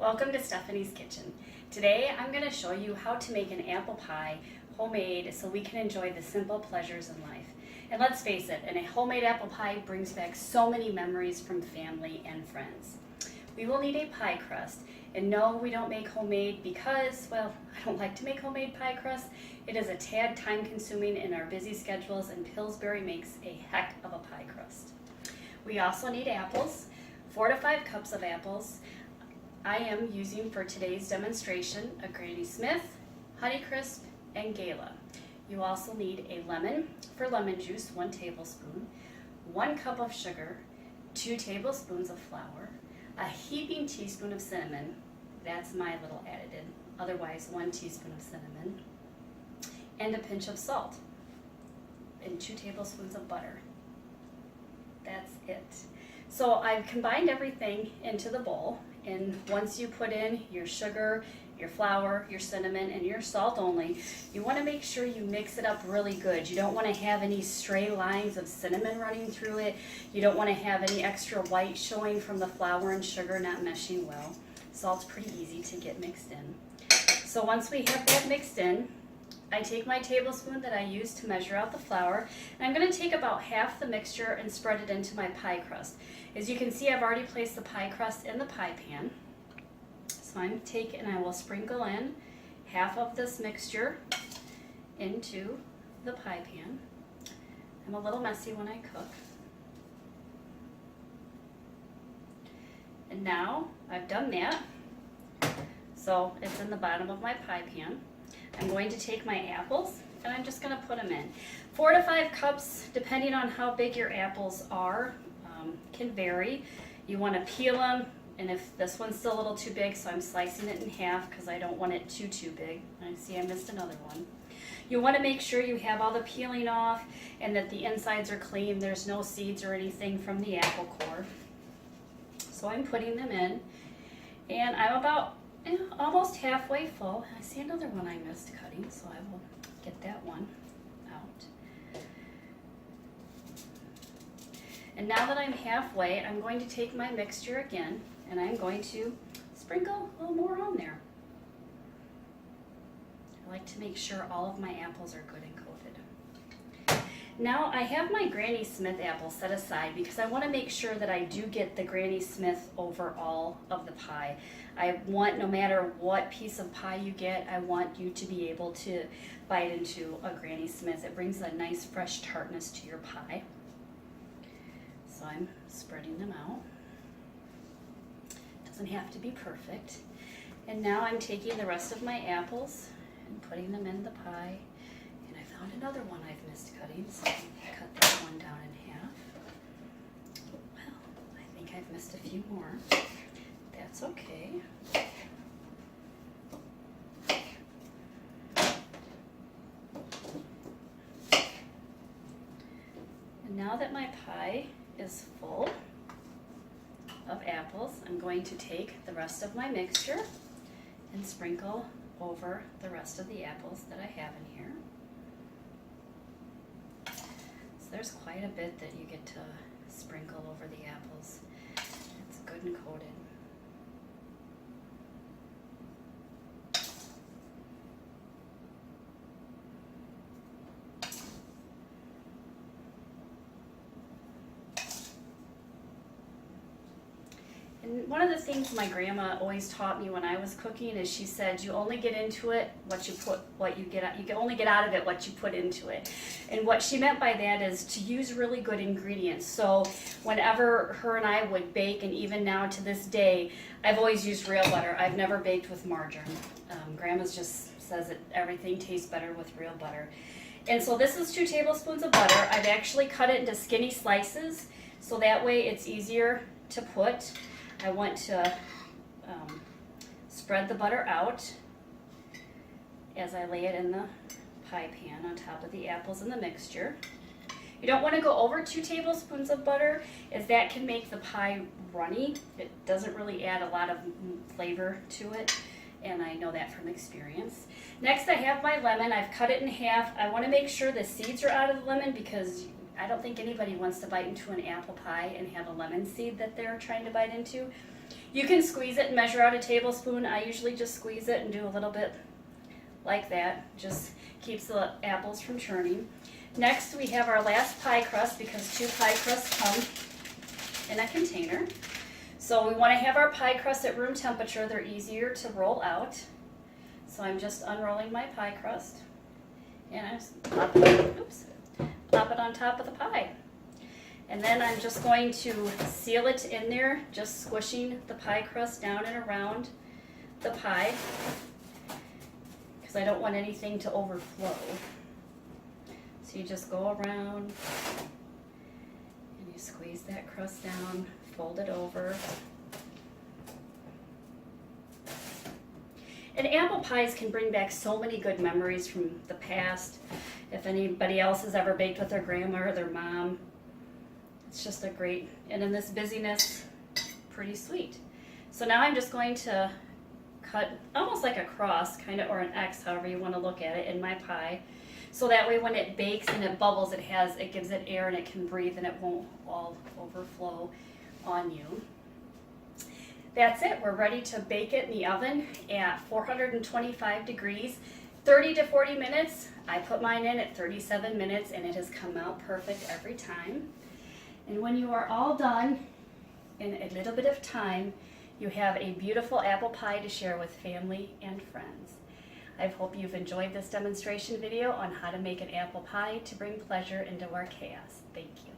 Welcome to Stephanie's Kitchen. Today I'm going to show you how to make an apple pie homemade so we can enjoy the simple pleasures in life. And let's face it, a homemade apple pie brings back so many memories from family and friends. We will need a pie crust. And no, we don't make homemade because, well, I don't like to make homemade pie crust. It is a tad time consuming in our busy schedules, and Pillsbury makes a heck of a pie crust. We also need apples, 4 to 5 cups of apples. I am using for today's demonstration a Granny Smith, Honeycrisp, and Gala. You also need a lemon for lemon juice, 1 tablespoon, 1 cup of sugar, 2 tablespoons of flour, a heaping teaspoon of cinnamon, that's my little additive, otherwise 1 teaspoon of cinnamon, and a pinch of salt, and 2 tablespoons of butter. That's it. So I've combined everything into the bowl, and once you put in your sugar, your flour, your cinnamon, and your salt only, you want to make sure you mix it up really good. You don't want to have any stray lines of cinnamon running through it. You don't want to have any extra white showing from the flour and sugar not meshing well. Salt's pretty easy to get mixed in. So once we have that mixed in, I take my tablespoon that I use to measure out the flour, and I'm going to take about half the mixture and spread it into my pie crust. As you can see, I've already placed the pie crust in the pie pan. So I'm taking, and I will sprinkle in half of this mixture into the pie pan. I'm a little messy when I cook. And now I've done that, so it's in the bottom of my pie pan. I'm going to take my apples and I'm just going to put them in. 4 to 5 cups, depending on how big your apples are, can vary. You want to peel them, and if this one's still a little too big, so I'm slicing it in half because I don't want it too big. I see I missed another one. You want to make sure you have all the peeling off and that the insides are clean. There's no seeds or anything from the apple core. So I'm putting them in, and I'm about almost halfway full. I see another one I missed cutting, so I will get that one out. And now that I'm halfway, I'm going to take my mixture again, and I'm going to sprinkle a little more on there. I like to make sure all of my apples are good and coated. Now I have my Granny Smith apple set aside because I want to make sure that I do get the Granny Smith over all of the pie. I want, no matter what piece of pie you get, I want you to be able to bite into a Granny Smith. It brings a nice fresh tartness to your pie. So I'm spreading them out. Doesn't have to be perfect. And now I'm taking the rest of my apples and putting them in the pie. And I found another one I've missed cutting, so I'll cut that one down in half. Well, I think I've missed a few more. That's okay. And now that my pie is full of apples, I'm going to take the rest of my mixture and sprinkle over the rest of the apples that I have in here. So there's quite a bit that you get to sprinkle over the apples. It's good and coated. And one of the things my grandma always taught me when I was cooking is she said you only get into it what you can only get out of it what you put into it. And what she meant by that is to use really good ingredients. So whenever her and I would bake, and even now to this day, I've always used real butter. I've never baked with margarine. Grandma's just says that everything tastes better with real butter. And so this is 2 tablespoons of butter. I've actually cut it into skinny slices so that way it's easier to put. I want to spread the butter out as I lay it in the pie pan on top of the apples and the mixture. You don't want to go over 2 tablespoons of butter, as that can make the pie runny. It doesn't really add a lot of flavor to it, and I know that from experience. Next, I have my lemon. I've cut it in half. I want to make sure the seeds are out of the lemon because I don't think anybody wants to bite into an apple pie and have a lemon seed that they're trying to bite into. You can squeeze it and measure out a tablespoon. I usually just squeeze it and do a little bit like that. Just keeps the apples from churning. Next, we have our last pie crust, because 2 pie crusts come in a container. So we want to have our pie crust at room temperature. They're easier to roll out. So I'm just unrolling my pie crust, and I just plop it on top of the pie. And then I'm just going to seal it in there, just squishing the pie crust down and around the pie, because I don't want anything to overflow. So you just go around and you squeeze that crust down, fold it over. And apple pies can bring back so many good memories from the past. If anybody else has ever baked with their grandma or their mom, it's just a great, and in this busyness, pretty sweet. So now I'm just going to cut almost like a cross, kind of, or an X, however you want to look at it, in my pie. So that way when it bakes and it bubbles, it gives it air and it can breathe and it won't all overflow on you. That's it. We're ready to bake it in the oven at 425 degrees, 30 to 40 minutes. I put mine in at 37 minutes and it has come out perfect every time. And when you are all done, in a little bit of time, you have a beautiful apple pie to share with family and friends. I hope you've enjoyed this demonstration video on how to make an apple pie to bring pleasure into our chaos. Thank you.